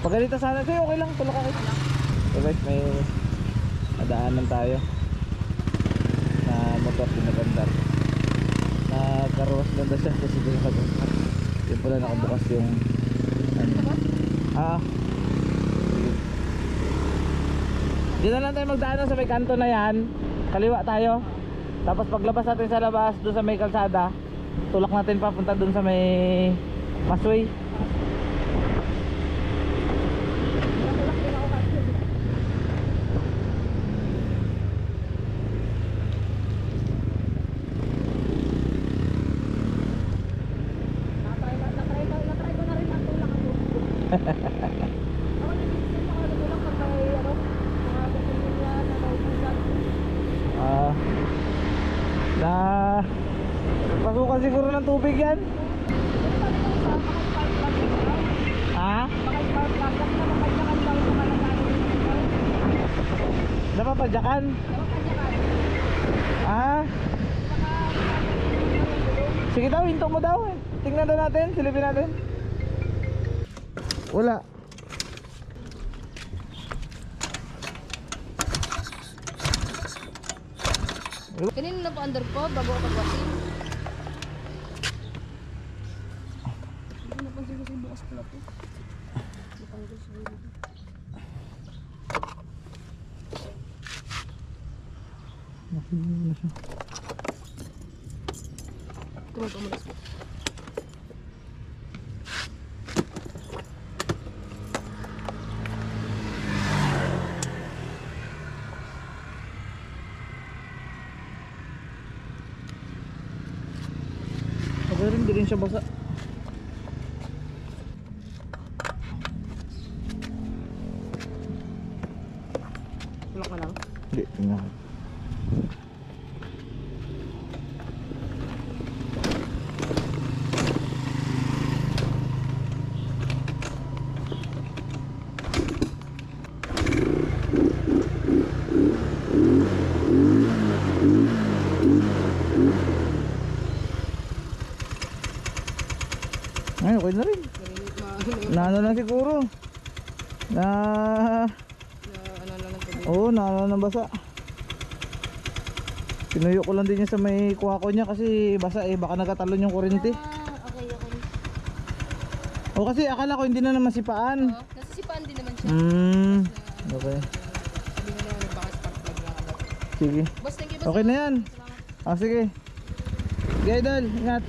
Pag ganito sana sa'yo, okay lang. Tulak ka. So guys, may nadaanan tayo na motor pinagandar. Nagkaruwas ganda siya kasi doon sa ganda. Yung pala nakabukas yung ano. Diyan na lang tayo magdaan sa may kanto na yan. Kaliwa tayo. Tapos paglabas natin sa labas doon sa may kalsada, tulak natin papunta doon sa may Masway. Na pasukan siguro ng tubig yan. Ha? Napapadyakan? Ah? Sige daw, hinto mo daw. Tingnan daw natin, silipin natin. Wala. Kanina na po under ko bago ako pagwasin. Hindi napansin ko sa bukas pala po. Napansin siguro. Nakinig na siya. Tumutumas po. Pero hindi rin siya basa. Tulak na lang. Hindi, tingnan. Ay, okay na rin. Naano lang siguro. Na Ano lang po. oo, naano na basa. Pinuyo ko lang din niya sa may kuwako niya kasi basa eh, baka nagkatalon yung kuryente. Okay. O kasi akala ko hindi na naman sipaan. Oo, nasisipaan din naman siya. Okay. Sabi nga naman baka spark plug lang agad. Sige. Boss, thank you boss. Okay na yan. Salamat. Sige. Sige idol, ingat.